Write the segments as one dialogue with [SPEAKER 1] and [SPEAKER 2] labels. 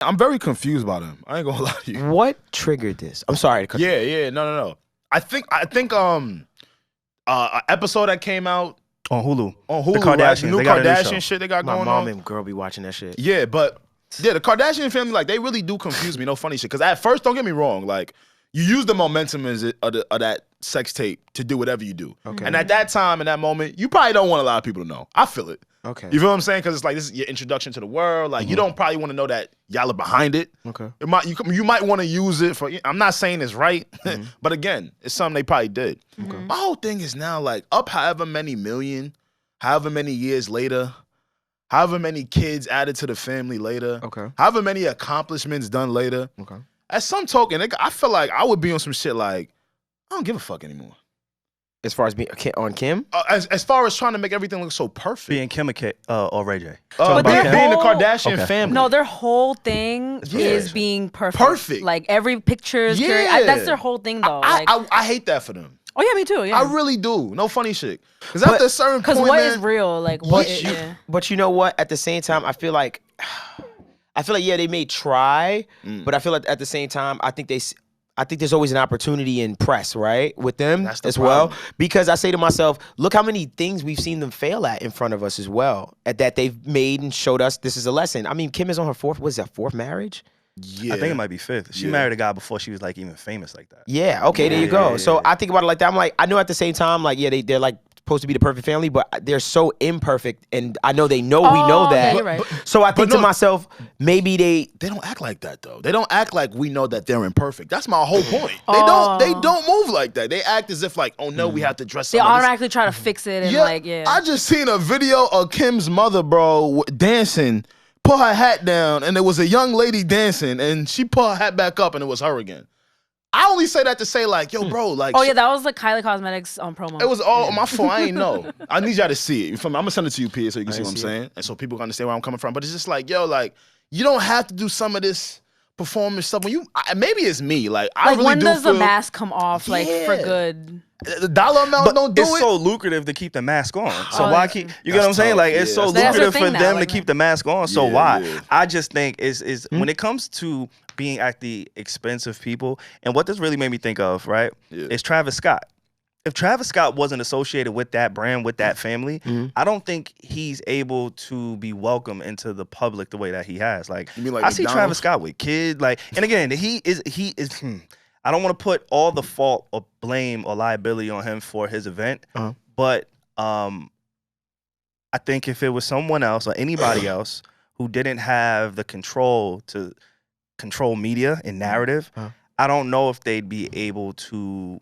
[SPEAKER 1] I'm very confused about him. I ain't gonna lie to you.
[SPEAKER 2] What triggered this? I'm sorry.
[SPEAKER 1] Yeah. No. I think an episode that came out
[SPEAKER 3] on Hulu.
[SPEAKER 1] The
[SPEAKER 3] Kardashians.
[SPEAKER 1] Right? The new
[SPEAKER 3] they got
[SPEAKER 1] Kardashian shit they got
[SPEAKER 2] My
[SPEAKER 1] going
[SPEAKER 2] mom
[SPEAKER 1] on.
[SPEAKER 2] and girl be watching that shit.
[SPEAKER 1] Yeah, but yeah, the Kardashian family, like, they really do confuse me. No funny shit. Because at first, don't get me wrong, like, you use the momentum of that sex tape to do whatever you do.
[SPEAKER 2] Okay.
[SPEAKER 1] And at that time, in that moment, you probably don't want a lot of people to know. I feel it.
[SPEAKER 2] Okay.
[SPEAKER 1] You feel what I'm saying? Because it's like, this is your introduction to the world. Like, you don't probably want to know that y'all are behind it.
[SPEAKER 2] Okay.
[SPEAKER 1] You might want to use it for, I'm not saying it's right, but again, it's something they probably did. Okay. My whole thing is now, like, up however many million, however many years later, however many kids added to the family later, however many accomplishments done later, at some token, I feel like I would be on some shit like, I don't give a fuck anymore.
[SPEAKER 2] As far as being on Kim?
[SPEAKER 1] As far as trying to make everything look so perfect.
[SPEAKER 3] Being Kim or Ray J?
[SPEAKER 1] Being the Kardashian family.
[SPEAKER 4] No, their whole thing is being perfect.
[SPEAKER 1] Perfect.
[SPEAKER 4] Like, every picture is that's their whole thing, though.
[SPEAKER 1] I hate that for them.
[SPEAKER 4] Oh, yeah, me too, yeah.
[SPEAKER 1] I really do. No funny shit. Because after a certain point,
[SPEAKER 4] what is real? Like, what
[SPEAKER 2] But you know what? At the same time, I feel like, yeah, they may try, but I feel like at the same time, I think there's always an opportunity in press, right, with them as well. Because I say to myself, look how many things we've seen them fail at in front of us as well, that they've made and showed us this is a lesson. I mean, Kim is on her fourth marriage?
[SPEAKER 1] Yeah.
[SPEAKER 3] I think it might be fifth. She married a guy before she was like even famous like that.
[SPEAKER 2] Yeah, okay, there you go. So I think about it like that. I'm like, I know at the same time, like, yeah, they're like supposed to be the perfect family, but they're so imperfect, and I know we know that.
[SPEAKER 4] Yeah, you're right.
[SPEAKER 2] So I think to myself, maybe they
[SPEAKER 1] don't act like that though. They don't act like we know that they're imperfect. That's my whole point. They don't move like that. They act as if like, oh no, we have to dress.
[SPEAKER 4] They automatically try to fix it and
[SPEAKER 1] I just seen a video of Kim's mother, bro, dancing. Put her hat down, and there was a young lady dancing, and she put her hat back up, and it was her again. I only say that to say, like, yo, bro, like.
[SPEAKER 4] Oh, yeah, that was the KYLIE Cosmetics promo.
[SPEAKER 1] It was all on my phone. I ain't know. I need y'all to see it. I'm going to send it to you, P, so you can see what I'm saying. And so people can understand where I'm coming from. But it's just like, yo, like, you don't have to do some of this performance stuff. When maybe it's me. Like, I really
[SPEAKER 4] when
[SPEAKER 1] do
[SPEAKER 4] does
[SPEAKER 1] feel,
[SPEAKER 4] the mask come off, like, for good?
[SPEAKER 1] The dollar amount don't do it.
[SPEAKER 3] It's so lucrative to keep the mask on. So why keep, you get what I'm saying? Like, it's so lucrative for them to keep the mask on. So why? I just think is when it comes to being at the expense of people, and what this really made me think of, right, is Travis Scott. If Travis Scott wasn't associated with that brand, with that family, I don't think he's able to be welcome into the public the way that he has. Like,
[SPEAKER 1] you mean like
[SPEAKER 3] I see Travis Scott with kids, like, and again, he is. I don't want to put all the fault or blame or liability on him for his event, but I think if it was someone else or anybody else who didn't have the control to control media and narrative, I don't know if they'd be able to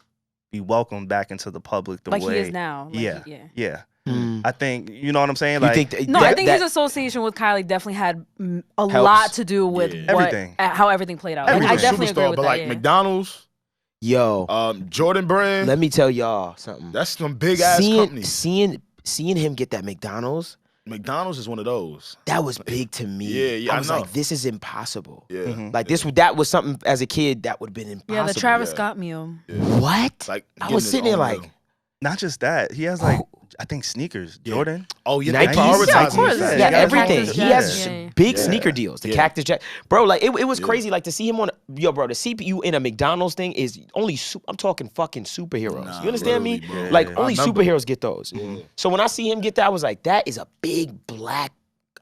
[SPEAKER 3] be welcomed back into the public the way
[SPEAKER 4] he is now.
[SPEAKER 3] Yeah. I think, you know what I'm saying?
[SPEAKER 2] You
[SPEAKER 3] like,
[SPEAKER 2] think
[SPEAKER 4] I think his association with KYLIE definitely had a lot to do with how everything played out. I definitely agree with
[SPEAKER 1] but
[SPEAKER 4] that.
[SPEAKER 1] Like McDonald's, Jordan Brand.
[SPEAKER 2] Let me tell y'all something.
[SPEAKER 1] That's some big ass companies.
[SPEAKER 2] Seeing him get that McDonald's
[SPEAKER 1] is one of those.
[SPEAKER 2] That was big to me.
[SPEAKER 1] Yeah,
[SPEAKER 2] I was like, this is impossible.
[SPEAKER 1] Yeah.
[SPEAKER 2] Like that was something as a kid that would have been impossible.
[SPEAKER 4] Yeah, the Travis Scott meal.
[SPEAKER 2] What?
[SPEAKER 1] Like,
[SPEAKER 2] I was sitting there like,
[SPEAKER 3] not just that. He has like, I think sneakers, Jordan.
[SPEAKER 1] Oh yeah,
[SPEAKER 2] Nikes.
[SPEAKER 4] Yeah, of course.
[SPEAKER 2] Yeah, everything. He has
[SPEAKER 4] Yeah.
[SPEAKER 2] big sneaker deals. The Cactus Jack, bro. Like it was crazy. Like to see him on, bro. To see you in a McDonald's thing is only. I'm talking fucking superheroes. You understand me?
[SPEAKER 1] Bro.
[SPEAKER 2] Like only superheroes get those. So when I see him get that, I was like, that is a big black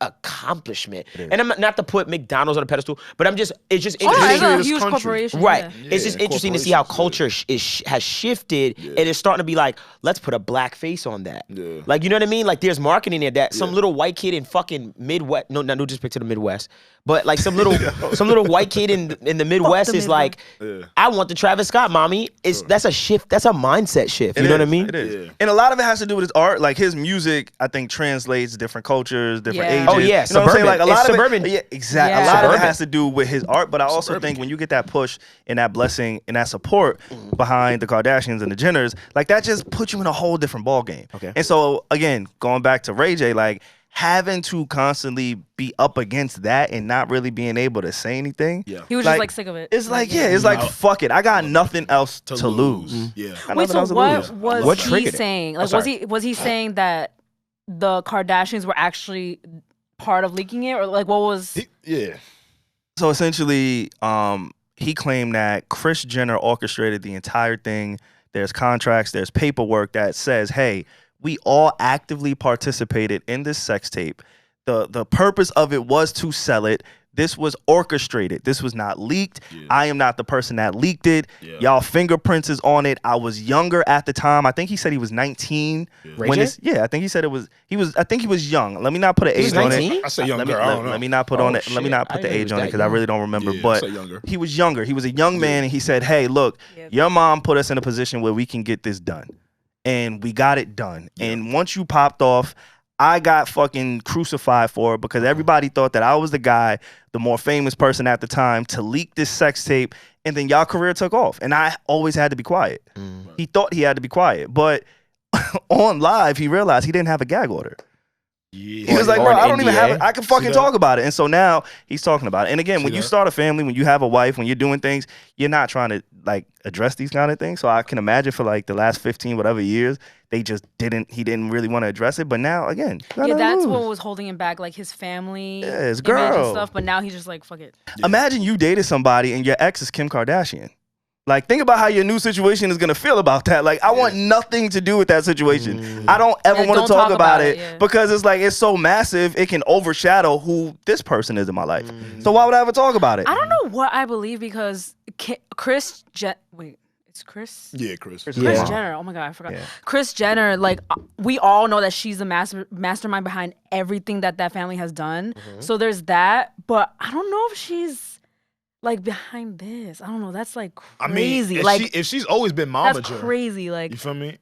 [SPEAKER 2] accomplishment. And I'm not to put McDonald's on a pedestal, but it's just interesting.
[SPEAKER 4] It's a huge corporation.
[SPEAKER 2] Right.
[SPEAKER 4] Yeah.
[SPEAKER 2] It's just interesting to see how culture has shifted, and it's starting to be like, let's put a black face on that.
[SPEAKER 1] Yeah.
[SPEAKER 2] Like, you know what I mean? Like, there's marketing there that some little white kid in fucking Midwest, no disrespect to the Midwest, but like some little white kid in the Midwest is like, I want the Travis Scott, mommy. That's a shift. That's a mindset shift. You know what I mean?
[SPEAKER 3] It is. And a lot of it has to do with his art. Like his music, I think, translates different cultures, different ages.
[SPEAKER 2] Oh yeah,
[SPEAKER 3] you know what I'm saying? Like a lot
[SPEAKER 2] suburban.
[SPEAKER 3] of it, yeah, exactly.
[SPEAKER 4] Yeah.
[SPEAKER 3] A lot of it
[SPEAKER 2] Suburban.
[SPEAKER 3] has to do with his art, but I also think when you get that push and that blessing and that support behind the Kardashians and the Jenners, like that just puts you in a whole different ball game.
[SPEAKER 2] Okay.
[SPEAKER 3] And so again, going back to Ray J, like having to constantly be up against that and not really being able to say anything.
[SPEAKER 1] Yeah.
[SPEAKER 4] He was just like sick of it.
[SPEAKER 3] It's like, it's like, fuck it. I got nothing else to lose.
[SPEAKER 1] Yeah.
[SPEAKER 4] Wait, so what was he
[SPEAKER 2] it?
[SPEAKER 4] saying? Like, was he saying that the Kardashians were actually part of leaking it, or like what was?
[SPEAKER 1] Yeah.
[SPEAKER 3] So essentially, he claimed that Kris Jenner orchestrated the entire thing. There's contracts, there's paperwork that says, hey, we all actively participated in this sex tape. The purpose of it was to sell it. This was orchestrated. This was not leaked. Yeah. I am not the person that leaked it. Yeah. Y'all fingerprints is on it. I was younger at the time. I think he said he was 19.
[SPEAKER 2] Yeah.
[SPEAKER 3] When this, yeah, I think he said I think he was young. Let me not put an age on it.
[SPEAKER 1] I say younger. I don't know.
[SPEAKER 3] Let me not put on it. Let me not put the age on it because I really don't remember. Yeah, but he was younger. He was a young man, and he said, "Hey, look, your mom put us in a position where we can get this done, and we got it done. Yeah. And once you popped off, I got fucking crucified for it because everybody thought that I was the guy, the more famous person at the time, to leak this sex tape, and then y'all career took off. And I always had to be quiet. He thought he had to be quiet, but on live, he realized he didn't have a gag order. Yeah. He was like, bro, I don't even have it. I can fucking talk about it. And so now he's talking about it. And again, when you start a family, when you have a wife, when you're doing things, you're not trying to like address these kind of things. So I can imagine for like the last 15 whatever years, he didn't really want to address it. But now again,
[SPEAKER 4] that's what was holding him back, like his family,
[SPEAKER 3] his girl
[SPEAKER 4] and stuff. But now he's just like, fuck it.
[SPEAKER 3] Yeah. Imagine you dated somebody and your ex is Kim Kardashian. Like, think about how your new situation is going to feel about that. Like, I want nothing to do with that situation. I don't ever want to talk about it because it's like, it's so massive, it can overshadow who this person is in my life. So why would I ever talk about it?
[SPEAKER 4] I don't know what I believe because Kris Jenner, it's Kris?
[SPEAKER 1] Yeah, Kris.
[SPEAKER 4] Kris Jenner. Oh my God, I forgot. Yeah. Kris Jenner, like, we all know that she's the mastermind behind everything that family has done. So there's that, but I don't know if she's like behind this. I don't know. That's like crazy.
[SPEAKER 1] I mean, if she's always been momager,
[SPEAKER 4] that's crazy. Like,
[SPEAKER 1] you feel me?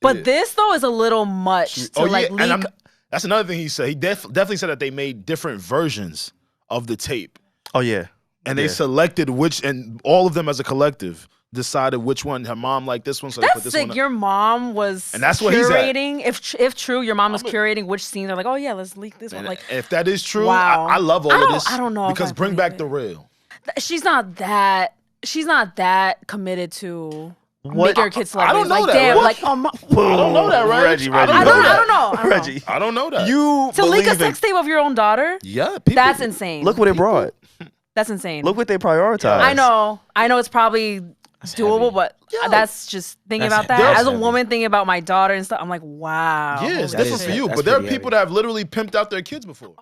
[SPEAKER 4] But this though is a little much to like leak.
[SPEAKER 1] That's another thing he said. He definitely said that they made different versions of the tape.
[SPEAKER 3] Oh yeah,
[SPEAKER 1] and they selected which, and all of them as a collective decided which one. Her mom liked this one, so
[SPEAKER 4] that's
[SPEAKER 1] they put this
[SPEAKER 4] sick.
[SPEAKER 1] one.
[SPEAKER 4] Your mom was
[SPEAKER 1] and that's
[SPEAKER 4] curating.
[SPEAKER 1] What he's
[SPEAKER 4] at. If true, your mom was curating which scenes are like, oh yeah, let's leak this one. Like,
[SPEAKER 1] if that is true, wow. I love all of this.
[SPEAKER 4] I don't know
[SPEAKER 1] because bring back the real.
[SPEAKER 4] She's not that committed to making her kids celebrities.
[SPEAKER 1] I don't know
[SPEAKER 4] like,
[SPEAKER 1] that.
[SPEAKER 4] Damn,
[SPEAKER 1] like, I don't know that, Reggie.
[SPEAKER 4] I don't know.
[SPEAKER 3] Reggie.
[SPEAKER 1] I don't know that.
[SPEAKER 4] To leak a sex tape of your own daughter?
[SPEAKER 1] Yeah,
[SPEAKER 4] that's insane.
[SPEAKER 3] Look what it brought.
[SPEAKER 4] That's insane.
[SPEAKER 3] Look what they prioritized.
[SPEAKER 4] I know it's probably doable, but that's just thinking about that. As a woman thinking about my daughter and stuff, I'm like, wow.
[SPEAKER 1] Yeah, it's different for you. But there are people that have literally pimped out their kids before.